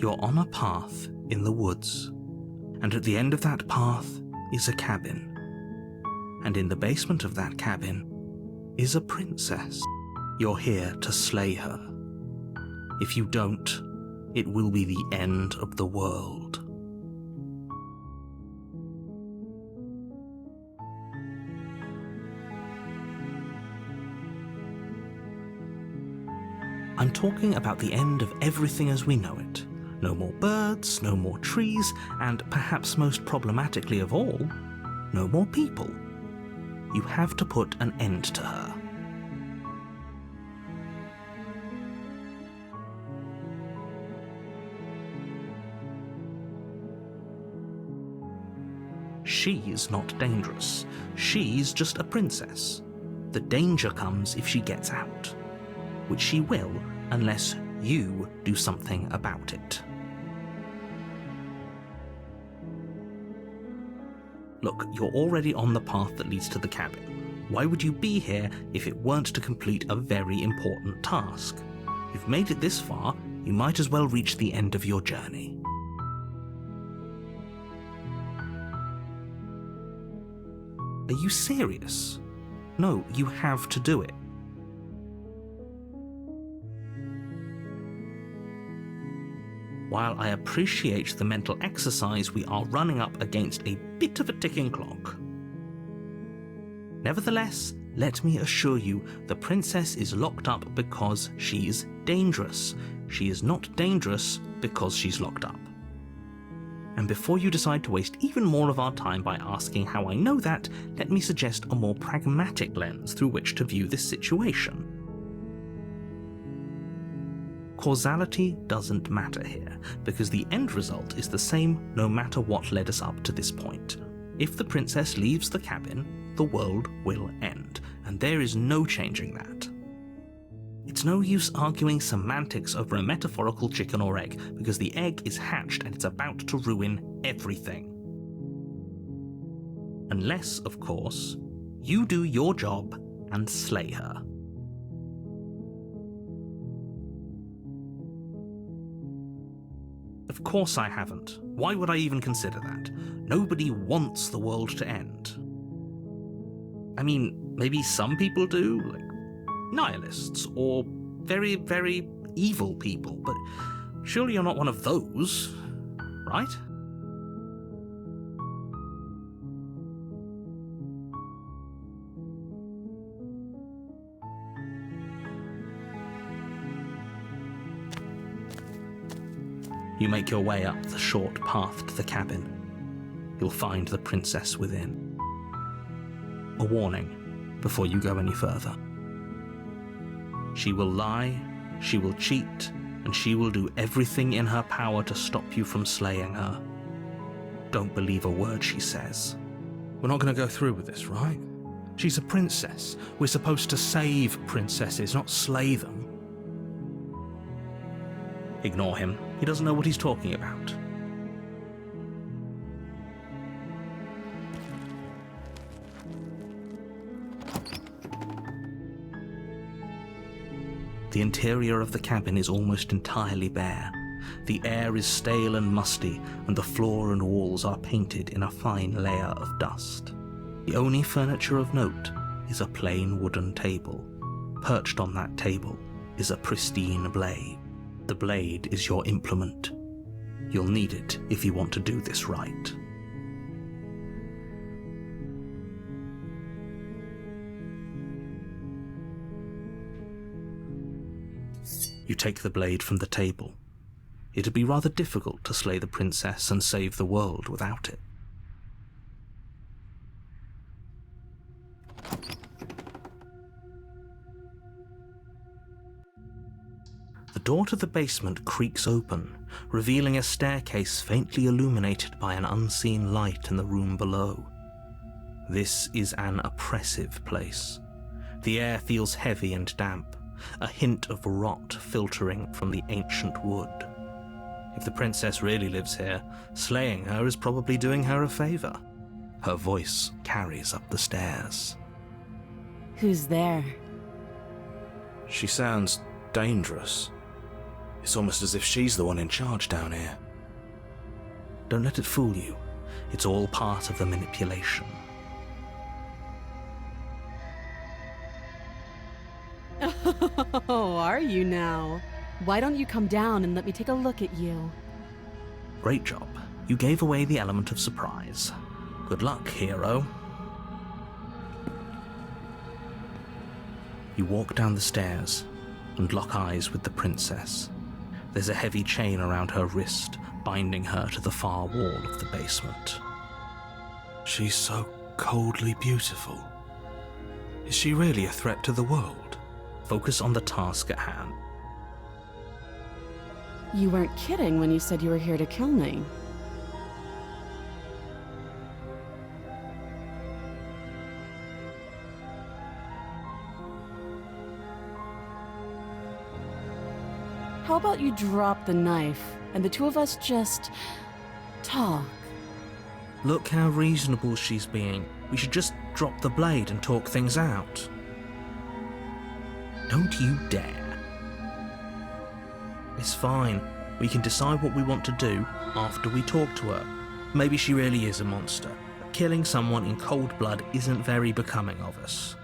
You're on a path in the woods, and at the end of that path is a cabin. And in the basement of that cabin is a princess. You're here to slay her. If you don't, it will be the end of the world. I'm talking about the end of everything as we know it. No more birds, no more trees, and perhaps most problematically of all, no more people. You have to put an end to her. She's not dangerous. She's just a princess. The danger comes if she gets out, which she will unless you do something about it. Look, you're already on the path that leads to the cabin. Why would you be here if it weren't to complete a very important task? You've made it this far, you might as well reach the end of your journey. Are you serious? No, you have to do it. While I appreciate the mental exercise, we are running up against a bit of a ticking clock. Nevertheless, let me assure you, the princess is locked up because she's dangerous. She is not dangerous because she's locked up. And before you decide to waste even more of our time by asking how I know that, let me suggest a more pragmatic lens through which to view this situation. Causality doesn't matter here, because the end result is the same no matter what led us up to this point. If the princess leaves the cabin, the world will end, and there is no changing that. It's no use arguing semantics over a metaphorical chicken or egg, because the egg is hatched and it's about to ruin everything. Unless, of course, you do your job and slay her. Of course I haven't. Why would I even consider that? Nobody wants the world to end. I mean, maybe some people do, like nihilists, or very, very evil people, but surely you're not one of those, right? You make your way up the short path to the cabin. You'll find the princess within. A warning before you go any further. She will lie, she will cheat, and she will do everything in her power to stop you from slaying her. Don't believe a word she says. We're not going to go through with this, right? She's a princess. We're supposed to save princesses, not slay them. Ignore him. He doesn't know what he's talking about. The interior of the cabin is almost entirely bare. The air is stale and musty, and the floor and walls are painted in a fine layer of dust. The only furniture of note is a plain wooden table. Perched on that table is a pristine blade. The blade is your implement. You'll need it if you want to do this right. You take the blade from the table. It'd be rather difficult to slay the princess and save the world without it. The door to the basement creaks open, revealing a staircase faintly illuminated by an unseen light in the room below. This is an oppressive place. The air feels heavy and damp, a hint of rot filtering from the ancient wood. If the princess really lives here, slaying her is probably doing her a favor. Her voice carries up the stairs. Who's there? She sounds dangerous. It's almost as if she's the one in charge down here. Don't let it fool you. It's all part of the manipulation. Oh, are you now? Why don't you come down and let me take a look at you? Great job. You gave away the element of surprise. Good luck, hero. You walk down the stairs and lock eyes with the princess. There's a heavy chain around her wrist, binding her to the far wall of the basement. She's so coldly beautiful. Is she really a threat to the world? Focus on the task at hand. You weren't kidding when you said you were here to kill me. How about you drop the knife, and the two of us just talk? Look how reasonable she's being. We should just drop the blade and talk things out. Don't you dare. It's fine. We can decide what we want to do after we talk to her. Maybe she really is a monster. Killing someone in cold blood isn't very becoming of us.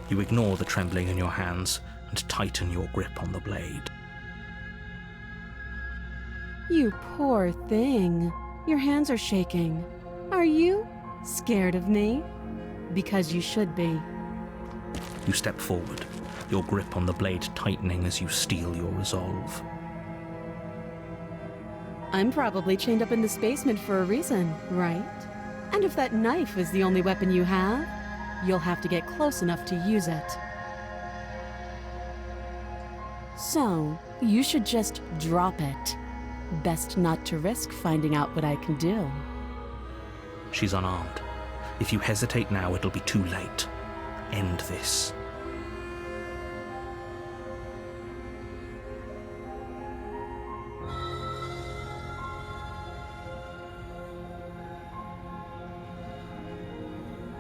You ignore the trembling in your hands and tighten your grip on the blade. You poor thing. Your hands are shaking. Are you scared of me? Because you should be. You step forward, your grip on the blade tightening as you steel your resolve. I'm probably chained up in this basement for a reason, right? And if that knife is the only weapon you have, you'll have to get close enough to use it. So, you should just drop it. Best not to risk finding out what I can do. She's unarmed. If you hesitate now, it'll be too late. End this.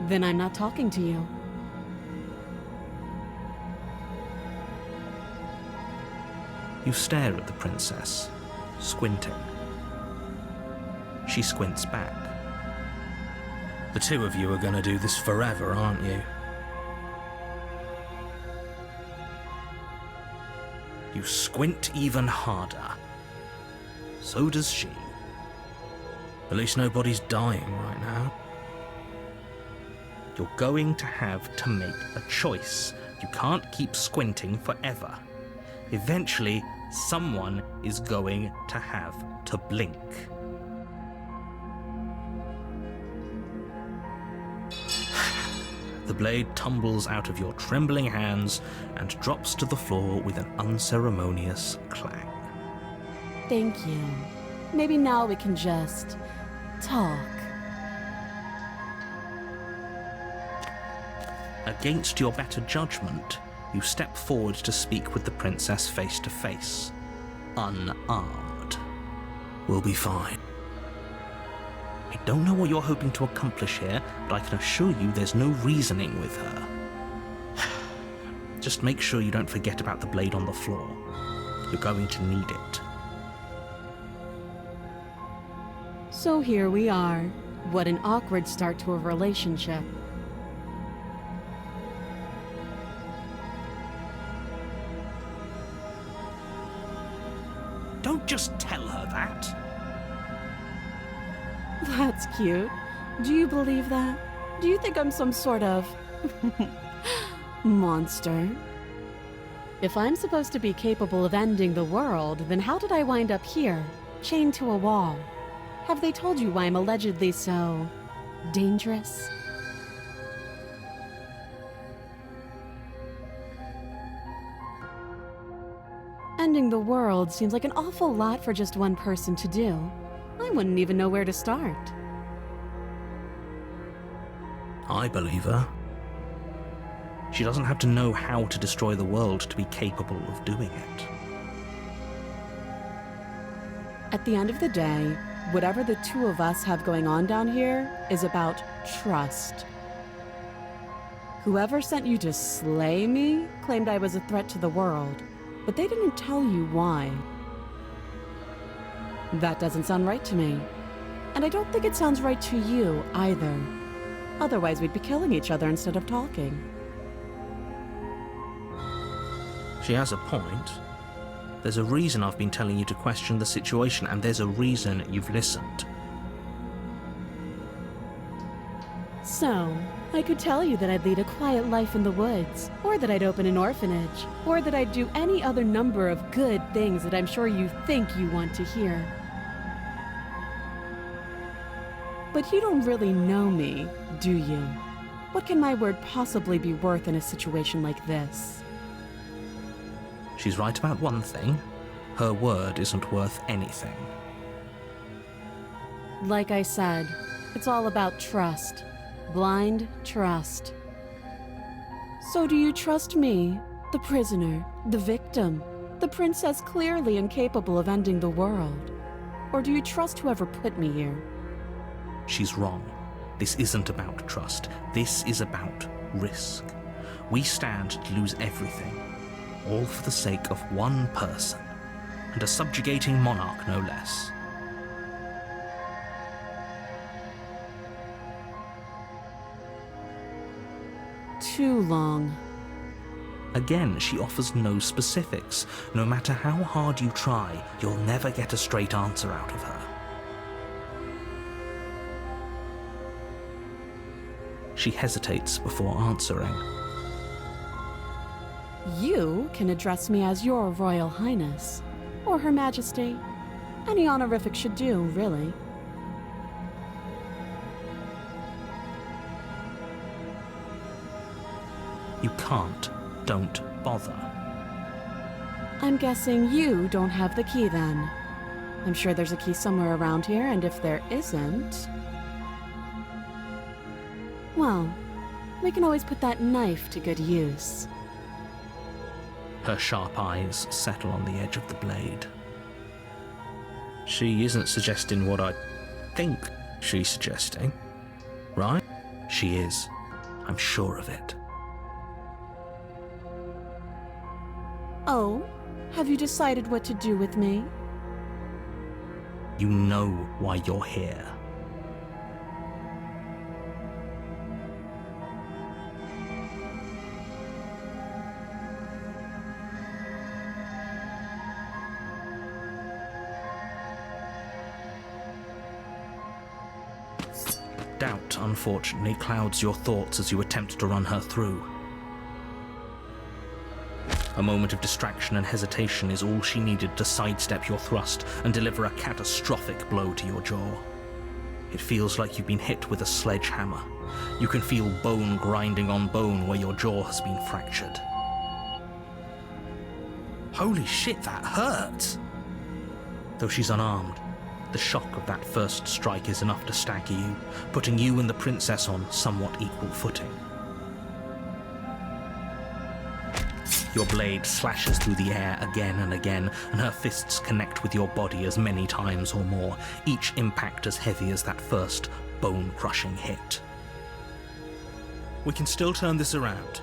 Then I'm not talking to you. You stare at the princess, squinting. She squints back. The two of you are gonna do this forever, aren't you? You squint even harder. So does she. At least nobody's dying right now. You're going to have to make a choice. You can't keep squinting forever. Eventually, someone is going to have to blink. The blade tumbles out of your trembling hands and drops to the floor with an unceremonious clang. Thank you. Maybe now we can just talk. Against your better judgment, you step forward to speak with the princess face to face, unarmed. We'll be fine. I don't know what you're hoping to accomplish here, but I can assure you there's no reasoning with her. Just make sure you don't forget about the blade on the floor. You're going to need it. So here we are. What an awkward start to a relationship. Don't just tell her that. That's cute. Do you believe that? Do you think I'm some sort of monster? If I'm supposed to be capable of ending the world, then how did I wind up here, chained to a wall? Have they told you why I'm allegedly so dangerous? Ending the world seems like an awful lot for just one person to do. I wouldn't even know where to start. I believe her. She doesn't have to know how to destroy the world to be capable of doing it. At the end of the day, whatever the two of us have going on down here is about trust. Whoever sent you to slay me claimed I was a threat to the world, but they didn't tell you why. That doesn't sound right to me. And I don't think it sounds right to you, either. Otherwise, we'd be killing each other instead of talking. She has a point. There's a reason I've been telling you to question the situation, and there's a reason you've listened. So, I could tell you that I'd lead a quiet life in the woods, or that I'd open an orphanage, or that I'd do any other number of good things that I'm sure you think you want to hear. But you don't really know me, do you? What can my word possibly be worth in a situation like this? She's right about one thing. Her word isn't worth anything. Like I said, it's all about trust. Blind trust. So do you trust me, the prisoner, the victim, the princess clearly incapable of ending the world? Or do you trust whoever put me here? She's wrong. This isn't about trust. This is about risk. We stand to lose everything, all for the sake of one person, and a subjugating monarch no less. Too long. Again, she offers no specifics. No matter how hard you try, you'll never get a straight answer out of her. She hesitates before answering. You can address me as Your Royal Highness, or Her Majesty. Any honorific should do, really. You can't. Don't bother. I'm guessing you don't have the key then. I'm sure there's a key somewhere around here, and if there isn't... well, we can always put that knife to good use. Her sharp eyes settle on the edge of the blade. She isn't suggesting what I think she's suggesting, right? She is. I'm sure of it. Oh, have you decided what to do with me? You know why you're here. Doubt, unfortunately, clouds your thoughts as you attempt to run her through. A moment of distraction and hesitation is all she needed to sidestep your thrust and deliver a catastrophic blow to your jaw. It feels like you've been hit with a sledgehammer. You can feel bone grinding on bone where your jaw has been fractured. Holy shit, that hurts! Though she's unarmed, the shock of that first strike is enough to stagger you, putting you and the princess on somewhat equal footing. Your blade slashes through the air again and again, and her fists connect with your body as many times or more, each impact as heavy as that first bone-crushing hit. We can still turn this around.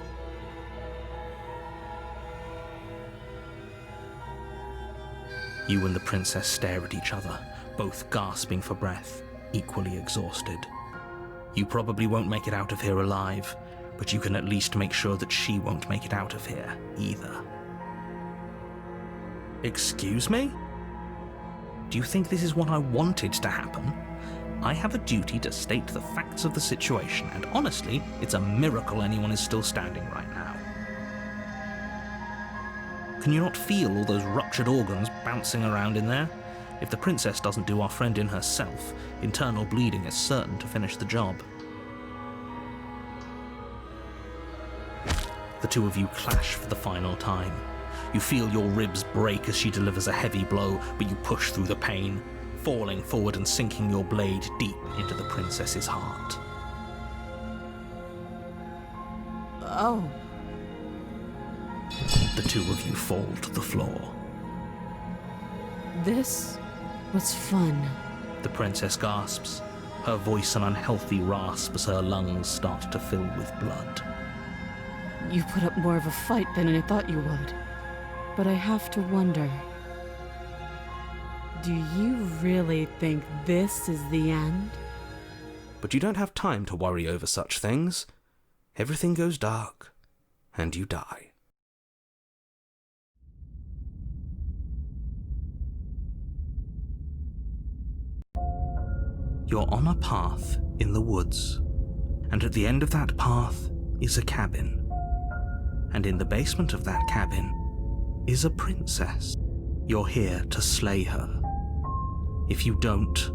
You and the princess stare at each other, both gasping for breath, equally exhausted. You probably won't make it out of here alive, but you can at least make sure that she won't make it out of here, either. Excuse me? Do you think this is what I wanted to happen? I have a duty to state the facts of the situation, and honestly, it's a miracle anyone is still standing right now. Can you not feel all those ruptured organs bouncing around in there? If the princess doesn't do our friend in herself, internal bleeding is certain to finish the job. The two of you clash for the final time. You feel your ribs break as she delivers a heavy blow, but you push through the pain, falling forward and sinking your blade deep into the princess's heart. Oh. The two of you fall to the floor. This was fun. The princess gasps, her voice an unhealthy rasp as her lungs start to fill with blood. You put up more of a fight than I thought you would. But I have to wonder, do you really think this is the end? But you don't have time to worry over such things. Everything goes dark, and you die. You're on a path in the woods, and at the end of that path is a cabin. And in the basement of that cabin is a princess. You're here to slay her. If you don't,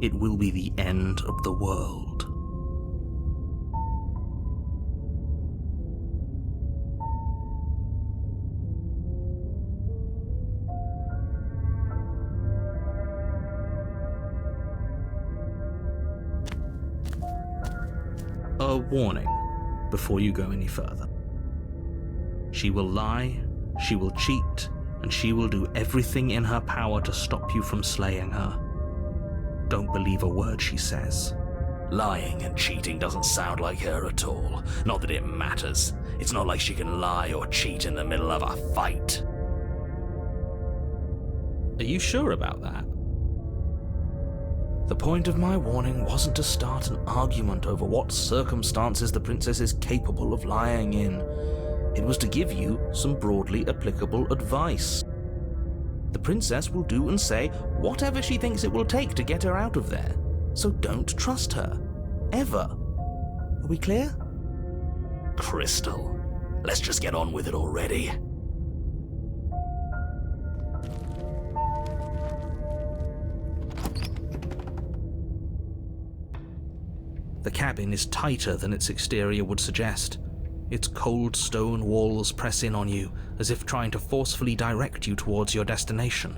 it will be the end of the world. A warning before you go any further. She will lie, she will cheat, and she will do everything in her power to stop you from slaying her. Don't believe a word she says. Lying and cheating doesn't sound like her at all. Not that it matters. It's not like she can lie or cheat in the middle of a fight. Are you sure about that? The point of my warning wasn't to start an argument over what circumstances the princess is capable of lying in. It was to give you some broadly applicable advice. The princess will do and say whatever she thinks it will take to get her out of there. So don't trust her. Ever. Are we clear? Crystal, let's just get on with it already. The cabin is tighter than its exterior would suggest. Its cold stone walls press in on you, as if trying to forcefully direct you towards your destination.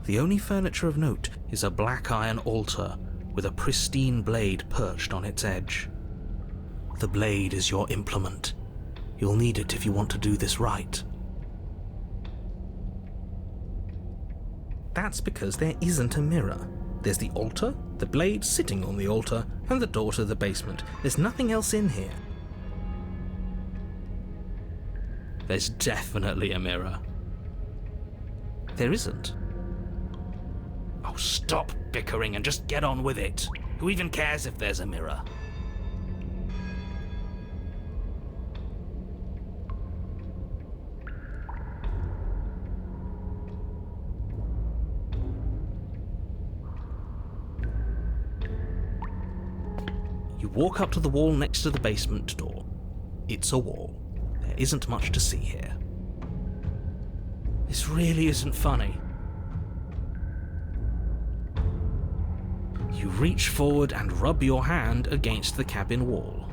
The only furniture of note is a black iron altar with a pristine blade perched on its edge. The blade is your implement. You'll need it if you want to do this right. That's because there isn't a mirror. There's the altar, the blade sitting on the altar, and the door to the basement. There's nothing else in here. There's definitely a mirror. There isn't. Oh, stop bickering and just get on with it. Who even cares if there's a mirror? You walk up to the wall next to the basement door. It's a wall. There isn't much to see here. This really isn't funny. You reach forward and rub your hand against the cabin wall.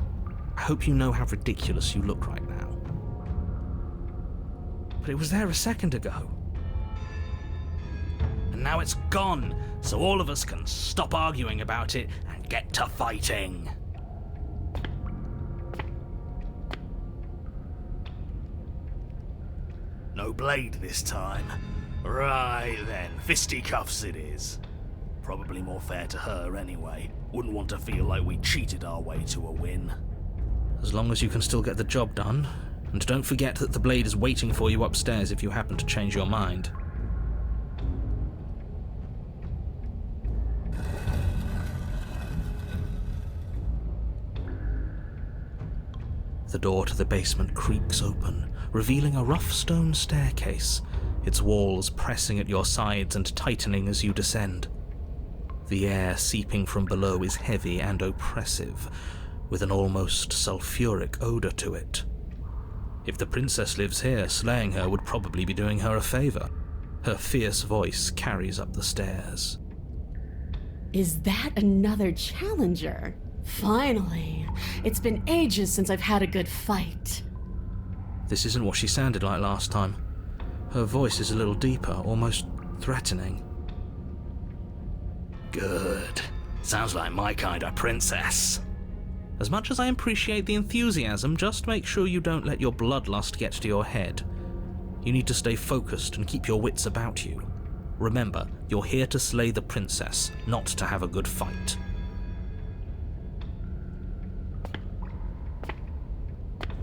I hope you know how ridiculous you look right now. But it was there a second ago. And now it's gone, so all of us can stop arguing about it and get to fighting. No blade this time. Right then, fisticuffs it is. Probably more fair to her anyway. Wouldn't want to feel like we cheated our way to a win. As long as you can still get the job done. And don't forget that the blade is waiting for you upstairs if you happen to change your mind. The door to the basement creaks open, revealing a rough stone staircase, its walls pressing at your sides and tightening as you descend. The air seeping from below is heavy and oppressive, with an almost sulphuric odor to it. If the princess lives here, slaying her would probably be doing her a favor. Her fierce voice carries up the stairs. Is that another challenger? Finally! It's been ages since I've had a good fight. This isn't what she sounded like last time. Her voice is a little deeper, almost threatening. Good. Sounds like my kind of princess. As much as I appreciate the enthusiasm, just make sure you don't let your bloodlust get to your head. You need to stay focused and keep your wits about you. Remember, you're here to slay the princess, not to have a good fight.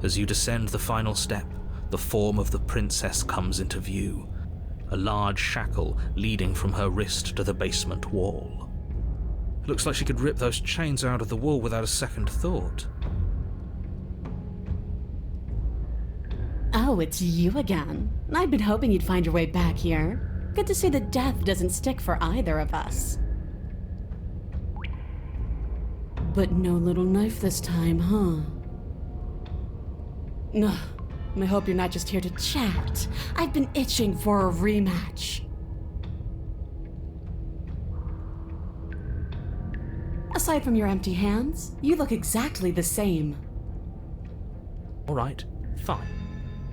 As you descend the final step, the form of the princess comes into view, a large shackle leading from her wrist to the basement wall. It looks like she could rip those chains out of the wall without a second thought. Oh, it's you again. I'd been hoping you'd find your way back here. Good to see that death doesn't stick for either of us. But no little knife this time, huh? No, I hope you're not just here to chat. I've been itching for a rematch. Aside from your empty hands, you look exactly the same. All right, fine.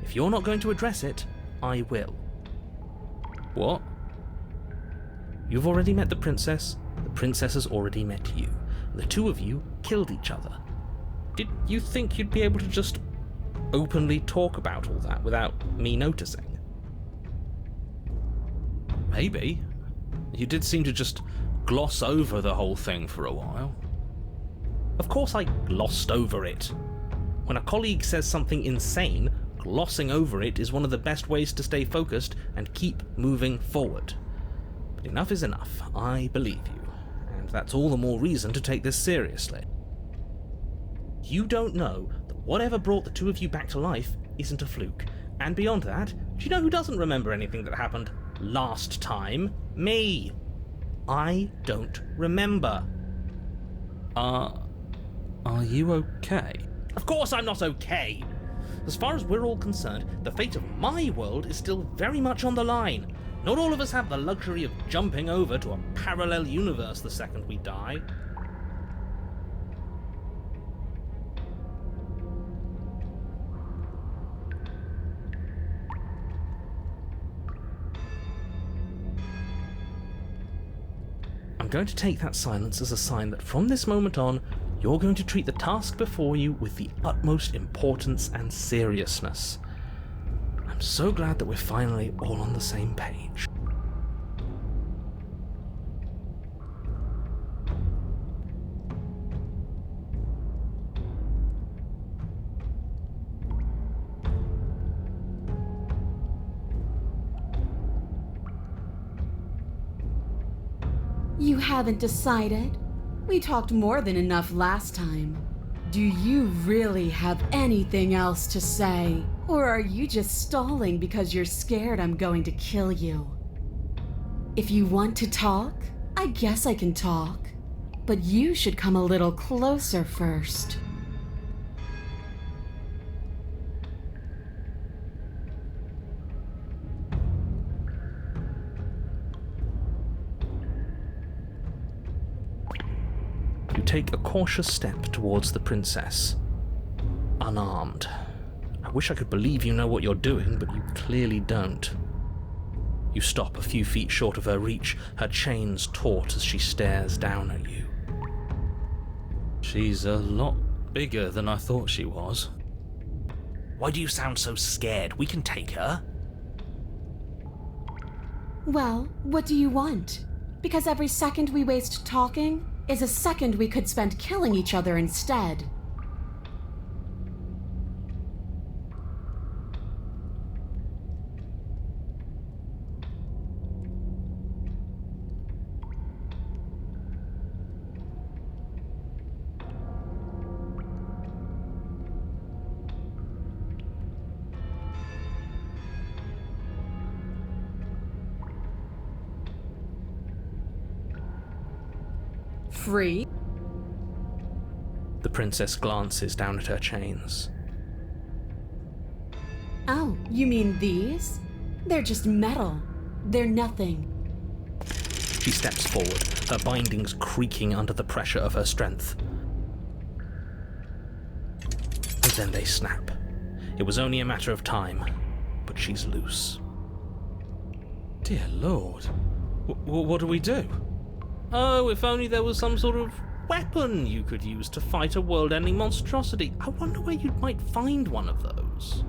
If you're not going to address it, I will. What? You've already met the princess has already met you. The two of you killed each other. Did you think you'd be able to just openly talk about all that without me noticing? Maybe. You did seem to just gloss over the whole thing for a while. Of course I glossed over it. When a colleague says something insane, glossing over it is one of the best ways to stay focused and keep moving forward. But enough is enough. I believe you. And that's all the more reason to take this seriously. You don't know that whatever brought the two of you back to life isn't a fluke. And beyond that, do you know who doesn't remember anything that happened last time? Me. I don't remember. Are you okay? Of course I'm not okay. As far as we're all concerned, the fate of my world is still very much on the line. Not all of us have the luxury of jumping over to a parallel universe the second we die. I'm going to take that silence as a sign that from this moment on, you're going to treat the task before you with the utmost importance and seriousness. I'm so glad that we're finally all on the same page. You haven't decided? We talked more than enough last time. Do you really have anything else to say? Or are you just stalling because you're scared I'm going to kill you? If you want to talk, I guess I can talk. But you should come a little closer first. You take a cautious step towards the princess, unarmed. I wish I could believe you know what you're doing, but you clearly don't. You stop a few feet short of her reach, her chains taut as she stares down at you. She's a lot bigger than I thought she was. Why do you sound so scared? We can take her. Well, what do you want? Because every second we waste talking is a second we could spend killing each other instead. Free? The princess glances down at her chains. Oh, you mean these? They're just metal. They're nothing. She steps forward, her bindings creaking under the pressure of her strength. And then they snap. It was only a matter of time, but she's loose. Dear Lord, what do we do? Oh, if only there was some sort of weapon you could use to fight a world-ending monstrosity. I wonder where you might find one of those.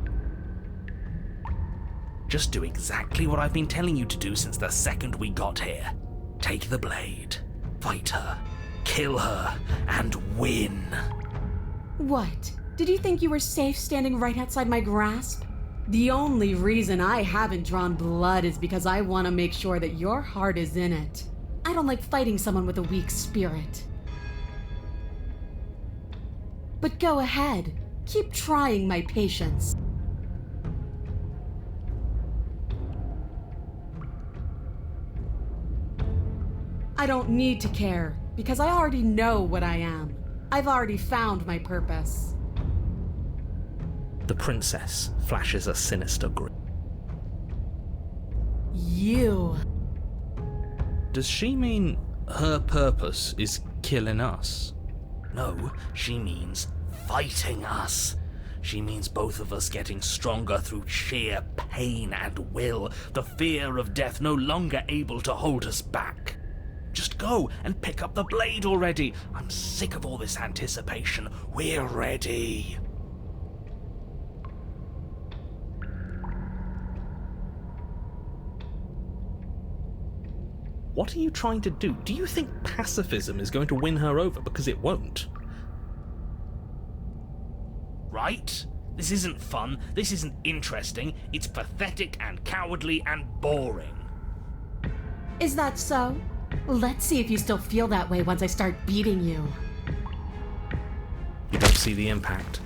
Just do exactly what I've been telling you to do since the second we got here. Take the blade, fight her, kill her, and win. What? Did you think you were safe standing right outside my grasp? The only reason I haven't drawn blood is because I want to make sure that your heart is in it. I don't like fighting someone with a weak spirit. But go ahead. Keep trying my patience. I don't need to care, because I already know what I am. I've already found my purpose. The princess flashes a sinister grin. You. Does she mean her purpose is killing us? No, she means fighting us. She means both of us getting stronger through sheer pain and will, the fear of death no longer able to hold us back. Just go and pick up the blade already. I'm sick of all this anticipation. We're ready. What are you trying to do? Do you think pacifism is going to win her over? Because it won't. Right? This isn't fun. This isn't interesting. It's pathetic and cowardly and boring. Is that so? Let's see if you still feel that way once I start beating you. You don't see the impact,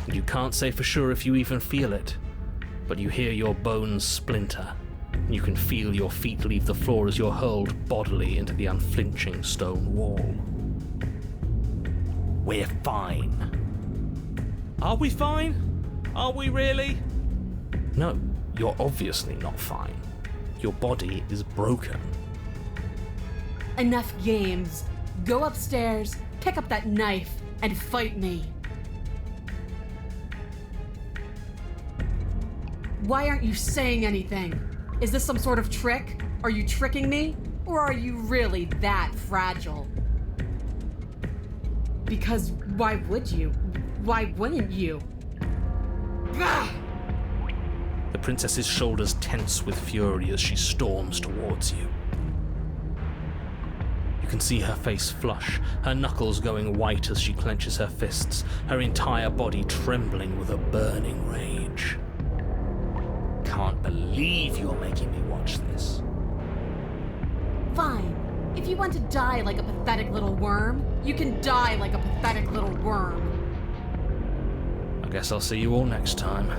and you can't say for sure if you even feel it, but you hear your bones splinter. You can feel your feet leave the floor as you're hurled bodily into the unflinching stone wall. We're fine. Are we fine? Are we really? No, you're obviously not fine. Your body is broken. Enough games. Go upstairs, pick up that knife, and fight me. Why aren't you saying anything? Is this some sort of trick? Are you tricking me? Or are you really that fragile? Because why would you? Why wouldn't you? Gah! The princess's shoulders tense with fury as she storms towards you. You can see her face flush, her knuckles going white as she clenches her fists, her entire body trembling with a burning rage. Can't believe you're making me watch this. Fine. If you want to die like a pathetic little worm, you can die like a pathetic little worm. I guess I'll see you all next time.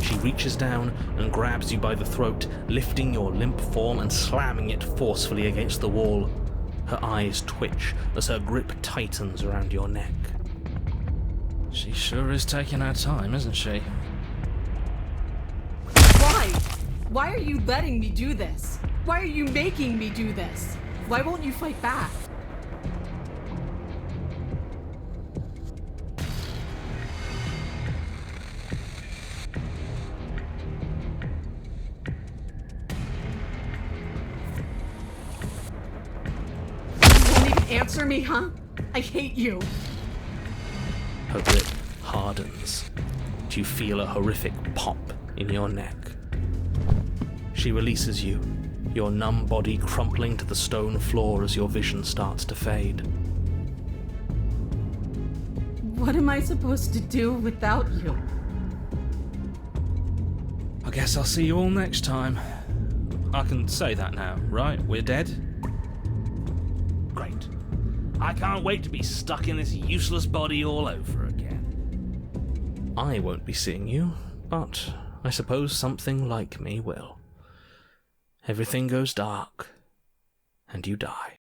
She reaches down and grabs you by the throat, lifting your limp form and slamming it forcefully against the wall. Her eyes twitch as her grip tightens around your neck. She sure is taking her time, isn't she? Why? Why are you letting me do this? Why are you making me do this? Why won't you fight back? You won't even answer me, huh? I hate you. Her grip hardens. Do you feel a horrific pop in your neck? She releases you, your numb body crumpling to the stone floor as your vision starts to fade. What am I supposed to do without you? I guess I'll see you all next time. I can say that now, right? We're dead? Great. I can't wait to be stuck in this useless body all over again. I won't be seeing you, but I suppose something like me will. Everything goes dark, and you die.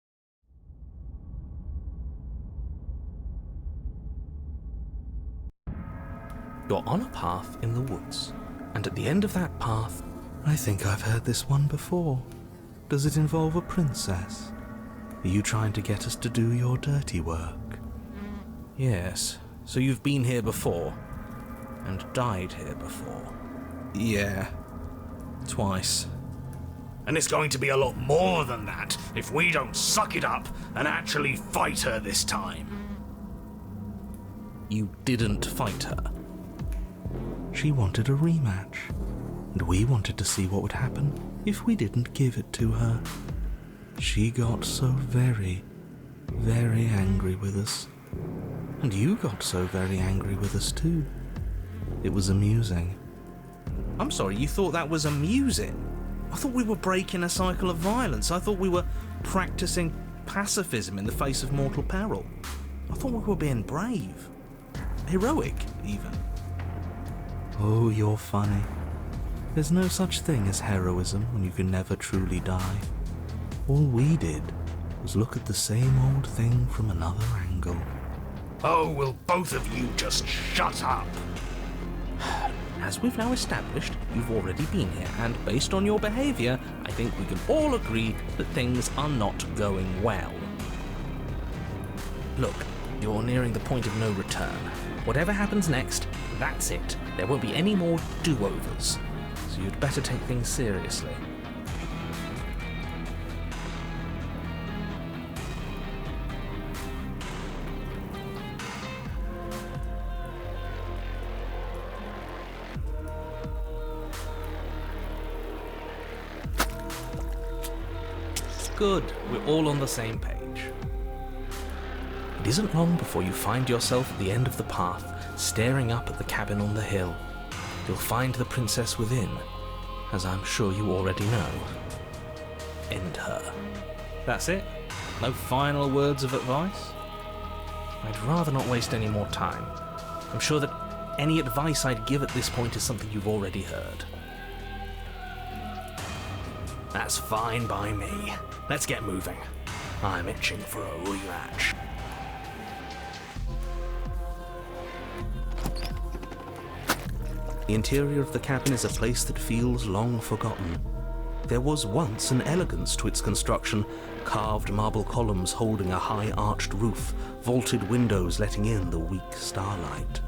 You're on a path in the woods, and at the end of that path, I think I've heard this one before. Does it involve a princess? Are you trying to get us to do your dirty work? Yes, so you've been here before, and died here before. Yeah, twice. And it's going to be a lot more than that if we don't suck it up and actually fight her this time. You didn't fight her. She wanted a rematch, and we wanted to see what would happen if we didn't give it to her. She got so very, very angry with us. And you got so very angry with us too. It was amusing. I'm sorry, you thought that was amusing? I thought we were breaking a cycle of violence. I thought we were practicing pacifism in the face of mortal peril. I thought we were being brave. Heroic, even. Oh, you're funny. There's no such thing as heroism when you can never truly die. All we did was look at the same old thing from another angle. Oh, will both of you just shut up? As we've now established, you've already been here, and based on your behaviour, I think we can all agree that things are not going well. Look, you're nearing the point of no return. Whatever happens next, that's it. There won't be any more do-overs. So you'd better take things seriously. Good, we're all on the same page. It isn't long before you find yourself at the end of the path, staring up at the cabin on the hill. You'll find the princess within, as I'm sure you already know. End her. That's it? No final words of advice? I'd rather not waste any more time. I'm sure that any advice I'd give at this point is something you've already heard. That's fine by me. Let's get moving. I'm itching for a rematch. The interior of the cabin is a place that feels long forgotten. There was once an elegance to its construction, carved marble columns holding a high arched roof, vaulted windows letting in the weak starlight.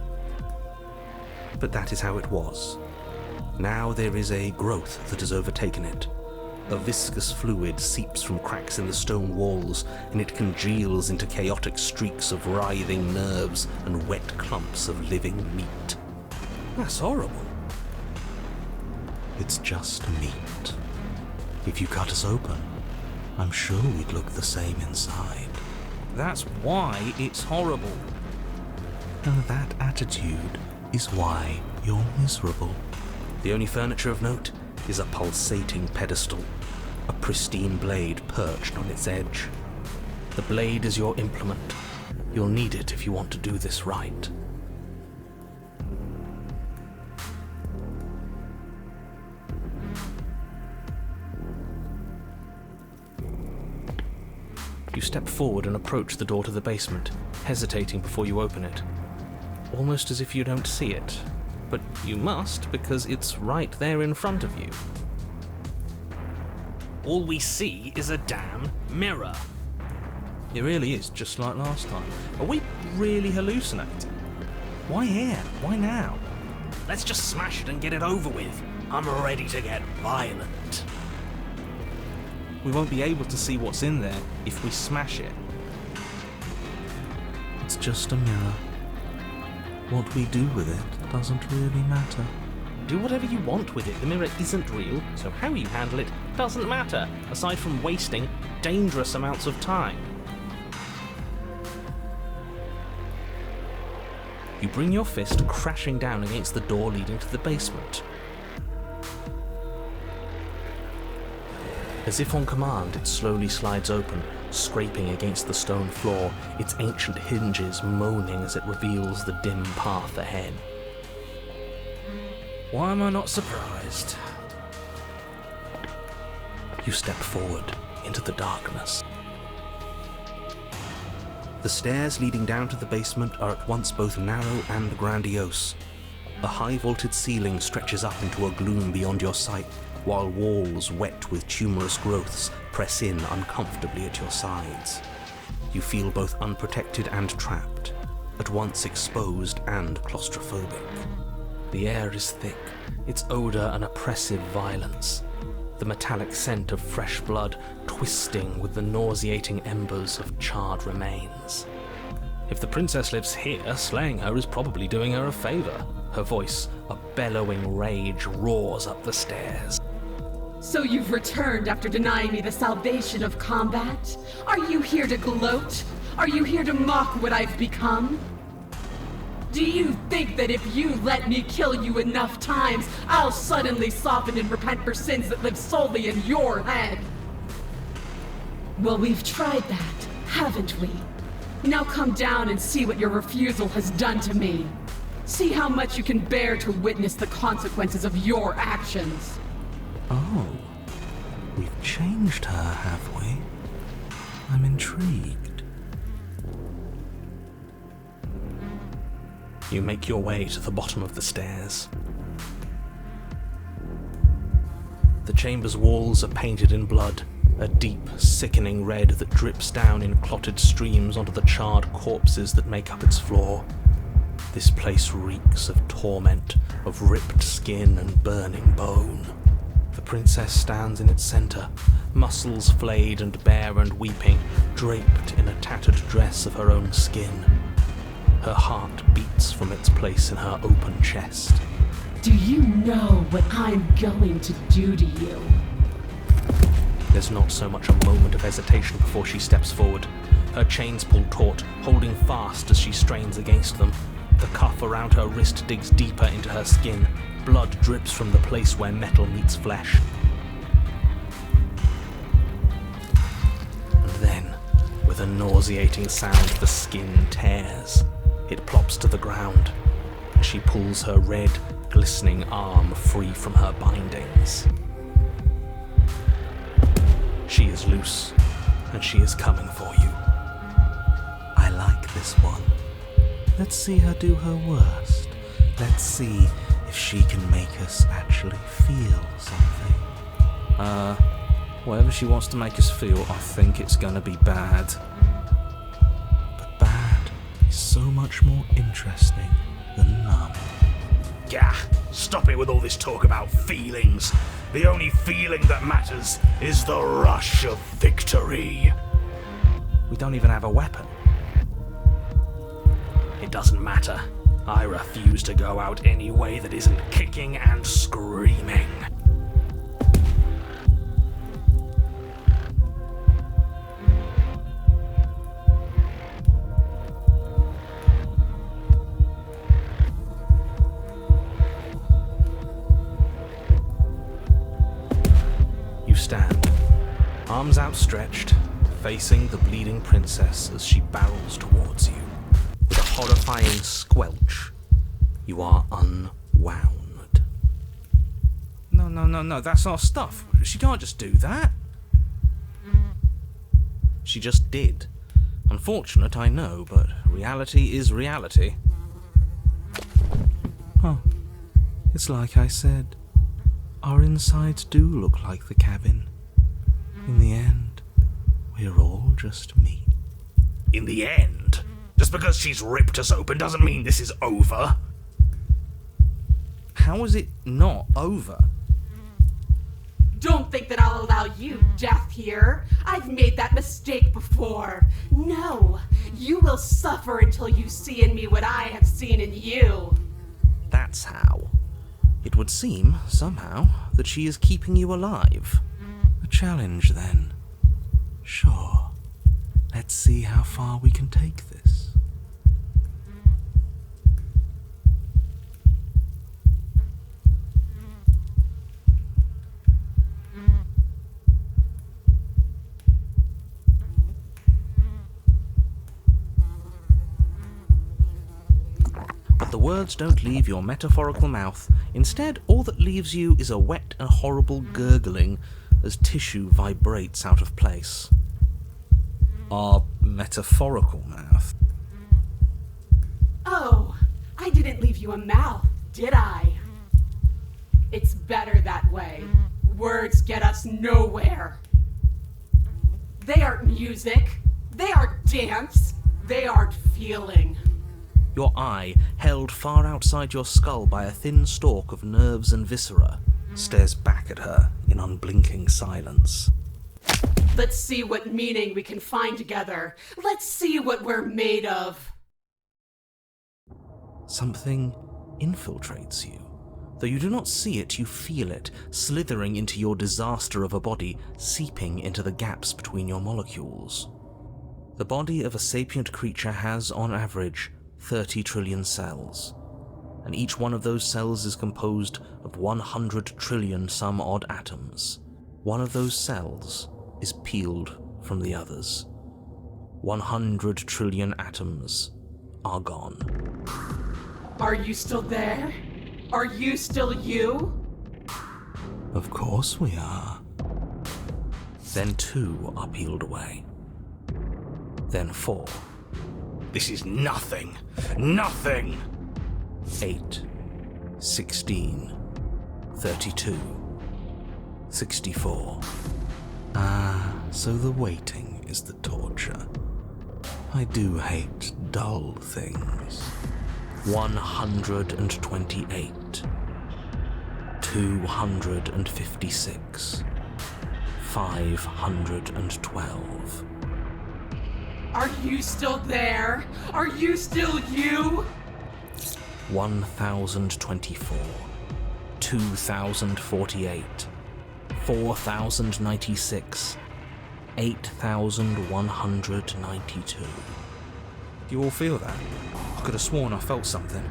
But that is how it was. Now there is a growth that has overtaken it. A viscous fluid seeps from cracks in the stone walls, and it congeals into chaotic streaks of writhing nerves and wet clumps of living meat. That's horrible. It's just meat. If you cut us open, I'm sure we'd look the same inside. That's why it's horrible. And that attitude is why you're miserable. The only furniture of note is a pulsating pedestal, a pristine blade perched on its edge. The blade is your implement. You'll need it if you want to do this right. You step forward and approach the door to the basement, hesitating before you open it. Almost as if you don't see it. But you must, because it's right there in front of you. All we see is a damn mirror. It really is, just like last time. Are we really hallucinating? Why here? Why now? Let's just smash it and get it over with. I'm ready to get violent. We won't be able to see what's in there if we smash it. It's just a mirror. What we do with it doesn't really matter. Do whatever you want with it. The mirror isn't real, so how you handle it doesn't matter, aside from wasting dangerous amounts of time. You bring your fist crashing down against the door leading to the basement. As if on command, it slowly slides open, scraping against the stone floor, its ancient hinges moaning as it reveals the dim path ahead. Why am I not surprised? You step forward into the darkness. The stairs leading down to the basement are at once both narrow and grandiose. A high vaulted ceiling stretches up into a gloom beyond your sight, while walls wet with tumorous growths press in uncomfortably at your sides. You feel both unprotected and trapped, at once exposed and claustrophobic. The air is thick, its odour an oppressive violence, the metallic scent of fresh blood twisting with the nauseating embers of charred remains. If the princess lives here, slaying her is probably doing her a favour. Her voice, a bellowing rage, roars up the stairs. So you've returned after denying me the salvation of combat? Are you here to gloat? Are you here to mock what I've become? Do you think that if you let me kill you enough times, I'll suddenly soften and repent for sins that live solely in your head? Well, we've tried that, haven't we? Now come down and see what your refusal has done to me. See how much you can bear to witness the consequences of your actions. Oh, we've changed her, have we? I'm intrigued. You make your way to the bottom of the stairs. The chamber's walls are painted in blood, a deep, sickening red that drips down in clotted streams onto the charred corpses that make up its floor. This place reeks of torment, of ripped skin and burning bone. The princess stands in its center, muscles flayed and bare and weeping, draped in a tattered dress of her own skin. Her heart beats from its place in her open chest. Do you know what I'm going to do to you? There's not so much a moment of hesitation before she steps forward. Her chains pull taut, holding fast as she strains against them. The cuff around her wrist digs deeper into her skin. Blood drips from the place where metal meets flesh. And then, with a nauseating sound, the skin tears. It plops to the ground. She pulls her red, glistening arm free from her bindings. She is loose, and she is coming for you. I like this one. Let's see her do her worst. Let's see if she can make us actually feel something. Whatever she wants to make us feel, I think it's gonna be bad. But bad is so much more interesting than numb. Gah! Stop it with all this talk about feelings. The only feeling that matters is the rush of victory. We don't even have a weapon. It doesn't matter. I refuse to go out any way that isn't kicking and screaming. You stand, arms outstretched, facing the bleeding princess as she barrels towards you. With a horrifying squelch, you are unwound. No, that's our stuff. She can't just do that. She just did. Unfortunate, I know, but reality is reality. Oh, it's like I said. Our insides do look like the cabin. In the end, we're all just meat. In the end? Just because she's ripped us open doesn't mean this is over. How is it not over? Don't think that I'll allow you death here. I've made that mistake before. No, you will suffer until you see in me what I have seen in you. That's how. It would seem, somehow, that she is keeping you alive. A challenge, then. Sure. Let's see how far we can take this. But the words don't leave your metaphorical mouth. Instead, all that leaves you is a wet and horrible gurgling as tissue vibrates out of place. Our metaphorical mouth? Oh, I didn't leave you a mouth, did I? It's better that way. Words get us nowhere. They aren't music. They aren't dance. They aren't feeling. Your eye, held far outside your skull by a thin stalk of nerves and viscera, stares back at her in unblinking silence. Let's see what meaning we can find together. Let's see what we're made of. Something infiltrates you. Though you do not see it, you feel it, slithering into your disaster of a body, seeping into the gaps between your molecules. The body of a sapient creature has, on average, 30 trillion cells, and each one of those cells is composed of 100 trillion some odd atoms. One of those cells is peeled from the others. 100 trillion atoms are gone. Are you still there? Are you still you? Of course we are. Then 2 are peeled away. Then 4. This is nothing. Nothing! 8, 16, 32, 64. So the waiting is the torture. I do hate dull things. 128, 256, 512. Are you still there? Are you still you? 1024, 2048, 4096, 8192. Do you all feel that? I could have sworn I felt something.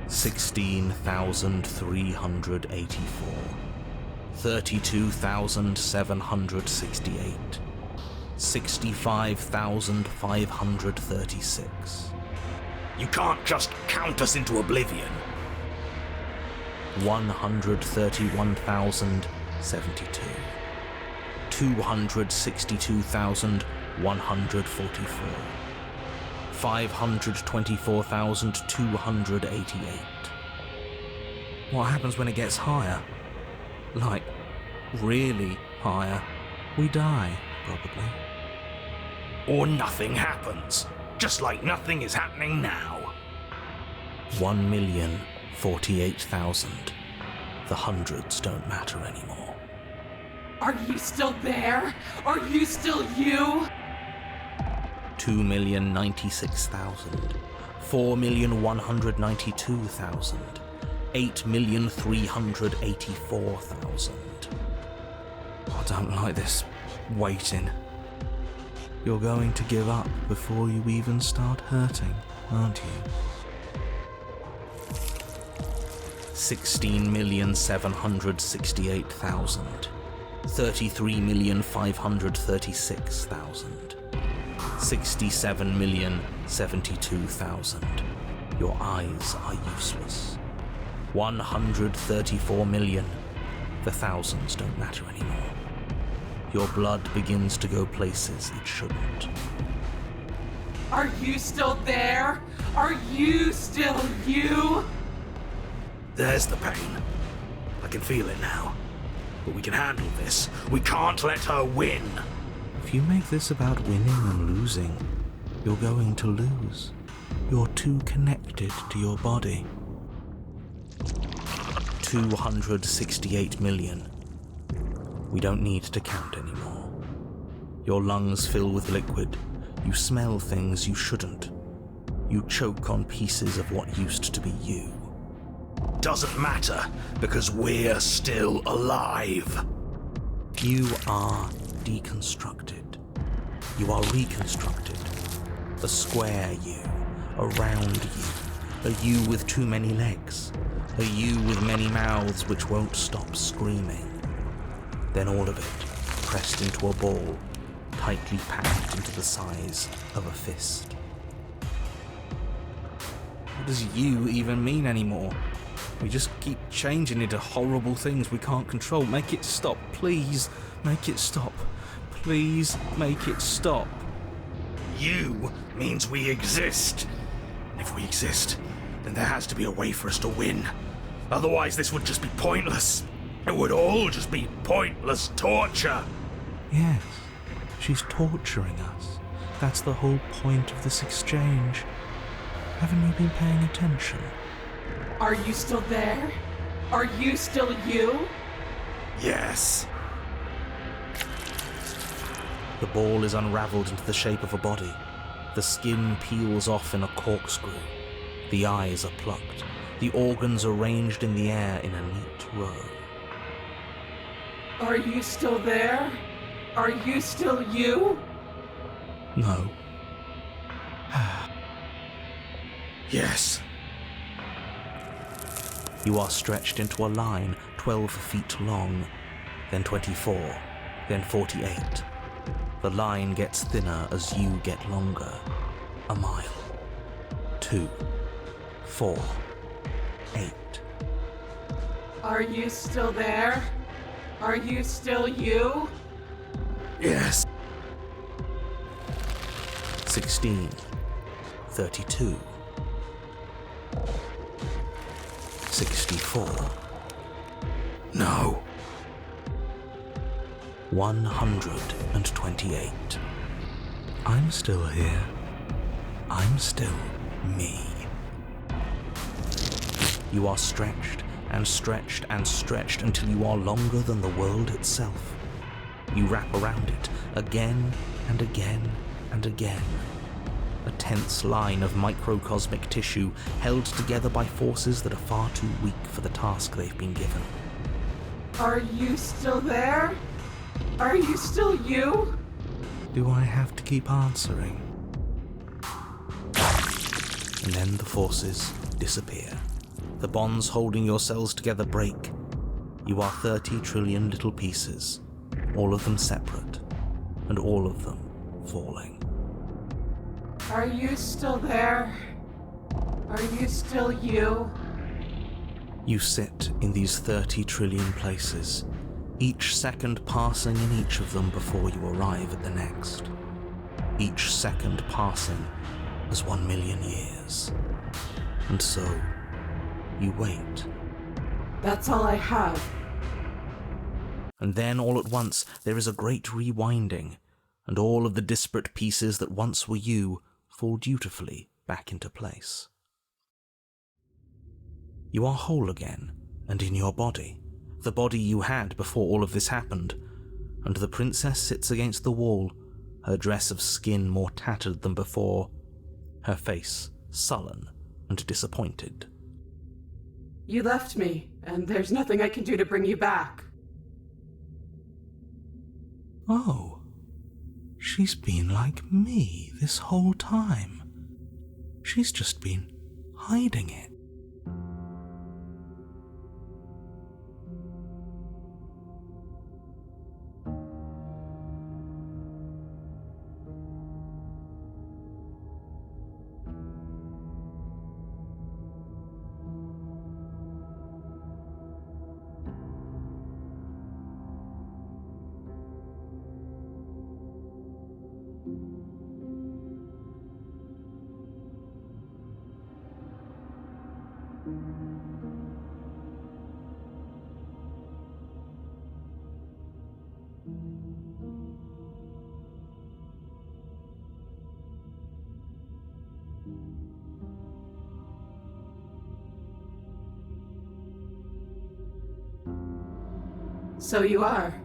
16,384, 32,768, 65,536. You can't just count us into oblivion. 131,072, 262,144, 524,288. What happens when it gets higher? Like, really higher? We die, probably. Or nothing happens. Just like nothing is happening now. 1,048,000. The hundreds don't matter anymore. Are you still there? Are you still you? 2,096,000. 4,192,000. 8,384,000. I don't like this waiting. You're going to give up before you even start hurting, aren't you? 16,768,000. 33,536,000. 67,072,000. Your eyes are useless. 134 million. The thousands don't matter anymore. Your blood begins to go places it shouldn't. Are you still there? Are you still you? There's the pain. I can feel it now. But we can handle this. We can't let her win. If you make this about winning and losing, you're going to lose. You're too connected to your body. 268 million. We don't need to count anymore. Your lungs fill with liquid. You smell things you shouldn't. You choke on pieces of what used to be you. Doesn't matter, because we're still alive. You are deconstructed. You are reconstructed. A square you, a round you, a you with too many legs, a you with many mouths which won't stop screaming. Then all of it pressed into a ball, tightly packed into the size of a fist. What does you even mean anymore? We just keep changing into horrible things we can't control. Make it stop, please. Make it stop. Please make it stop. You means we exist. If we exist, then there has to be a way for us to win. Otherwise, this would just be pointless. It would all just be pointless torture. Yes, she's torturing us. That's the whole point of this exchange. Haven't you been paying attention? Are you still there? Are you still you? Yes. The ball is unraveled into the shape of a body. The skin peels off in a corkscrew. The eyes are plucked. The organs arranged in the air in a neat row. Are you still there? Are you still you? No. Yes. You are stretched into a line 12 feet long, then 24, then 48. The line gets thinner as you get longer. A mile. 2, 4, 8. Are you still there? Are you still you? Yes. 16, 32, 64, No. 128. I'm still here. I'm still me. You are stretched and stretched and stretched until you are longer than the world itself. You wrap around it again and again and again. A tense line of microcosmic tissue held together by forces that are far too weak for the task they've been given. Are you still there? Are you still you? Do I have to keep answering? And then the forces disappear. The bonds holding your cells together break. You are 30 trillion little pieces, all of them separate, and all of them falling. Are you still there? Are you still you? You sit in these 30 trillion places, each second passing in each of them before you arrive at the next. Each second passing as 1 million years. And so, you wait. That's all I have. And then all at once there is a great rewinding, and all of the disparate pieces that once were you fall dutifully back into place. You are whole again, and in your body, the body you had before all of this happened, and the princess sits against the wall, her dress of skin more tattered than before, her face sullen and disappointed. You left me, and there's nothing I can do to bring you back. Oh, she's been like me this whole time. She's just been hiding it. So you are,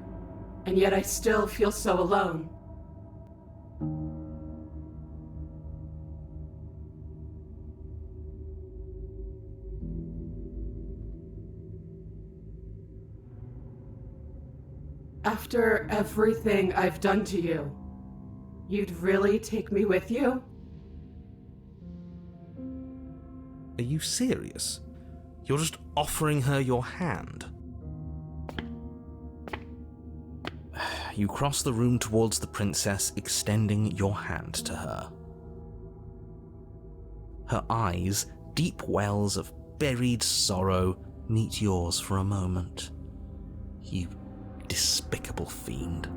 and yet I still feel so alone. After everything I've done to you, you'd really take me with you? Are you serious? You're just offering her your hand. You cross the room towards the princess, extending your hand to her. Her eyes, deep wells of buried sorrow, meet yours for a moment. You despicable fiend.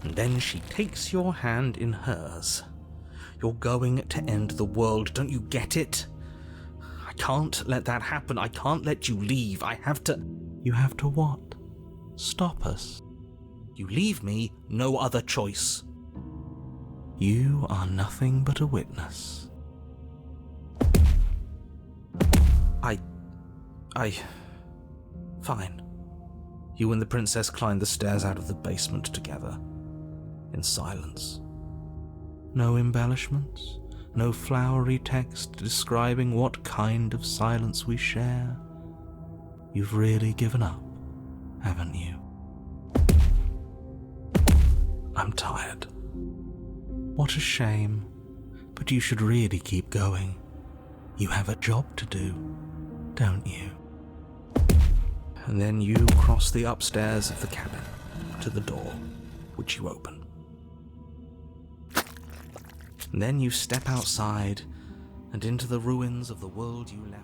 And then she takes your hand in hers. You're going to end the world, don't you get it? I can't let that happen. I can't let you leave. I have to... You have to what? Stop us. You leave me no other choice. You are nothing but a witness. Fine. You and the princess climb the stairs out of the basement together, in silence. No embellishments, no flowery text describing what kind of silence we share. You've really given up, haven't you? I'm tired. What a shame. But you should really keep going. You have a job to do, don't you? And then you cross the upstairs of the cabin to the door, which you open. And then you step outside and into the ruins of the world you left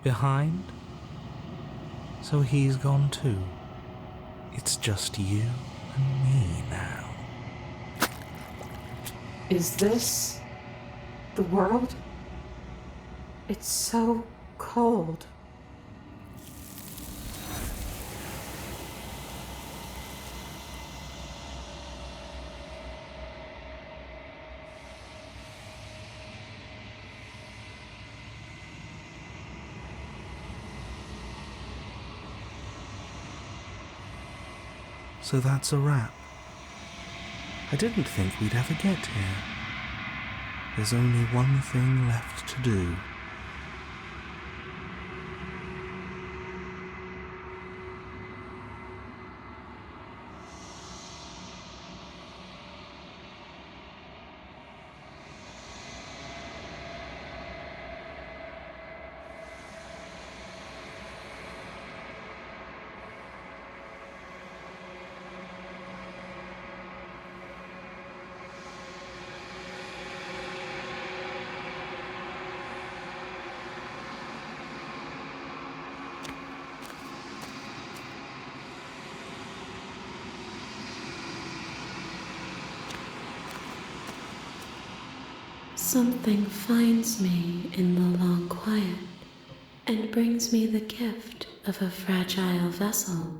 behind. So he's gone too. It's just you and me now. Is this the world? It's so cold. So that's a wrap. I didn't think we'd ever get here. There's only one thing left to do. Something finds me in the long quiet and brings me the gift of a fragile vessel.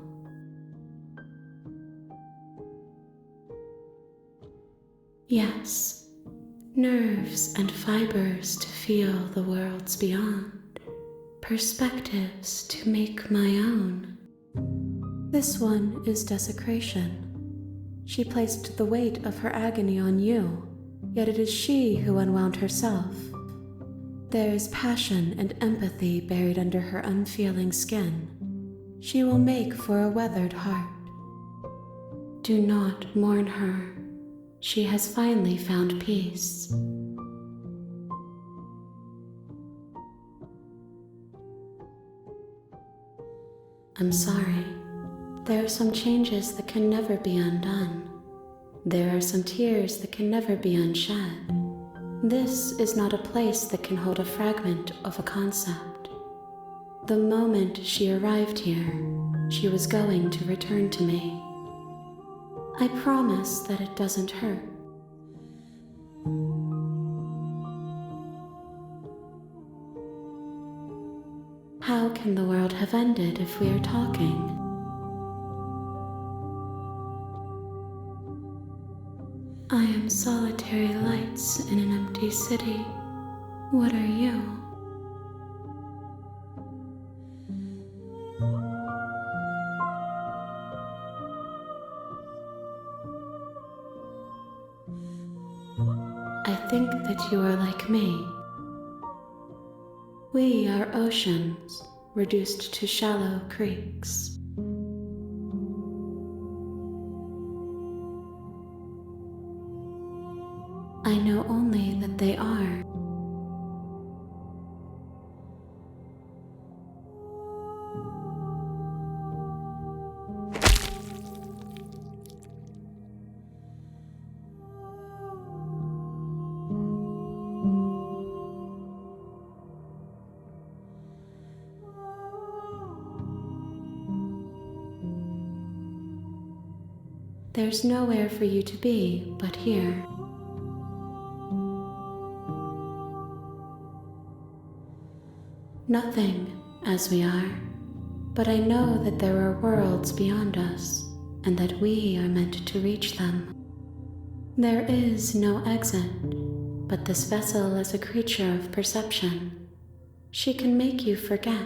Yes, nerves and fibers to feel the worlds beyond, perspectives to make my own. This one is desecration. She placed the weight of her agony on you, yet it is she who unwound herself. There is passion and empathy buried under her unfeeling skin. She will make for a weathered heart. Do not mourn her. She has finally found peace. I'm sorry. There are some changes that can never be undone. There are some tears that can never be unshed. This is not a place that can hold a fragment of a concept. The moment she arrived here, she was going to return to me. I promise that it doesn't hurt. How can the world have ended if we are talking? I am solitary lights in an empty city. What are you? I think that you are like me. We are oceans, reduced to shallow creeks. I know only that they are. There's nowhere for you to be but here. Nothing, as we are, but I know that there are worlds beyond us, and that we are meant to reach them. There is no exit, but this vessel is a creature of perception. She can make you forget,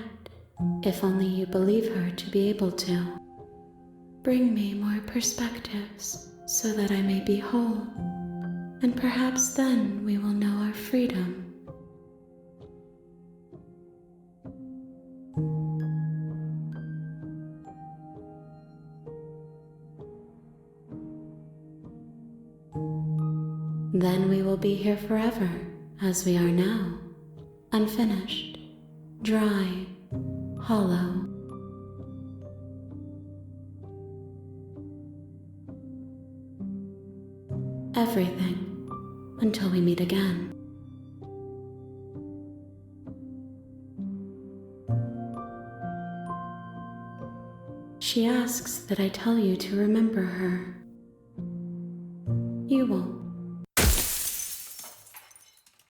if only you believe her to be able to. Bring me more perspectives, so that I may be whole, and perhaps then we will know our freedom. Then we will be here forever, as we are now. Unfinished, dry, hollow. Everything, until we meet again. She asks that I tell you to remember her. You won't.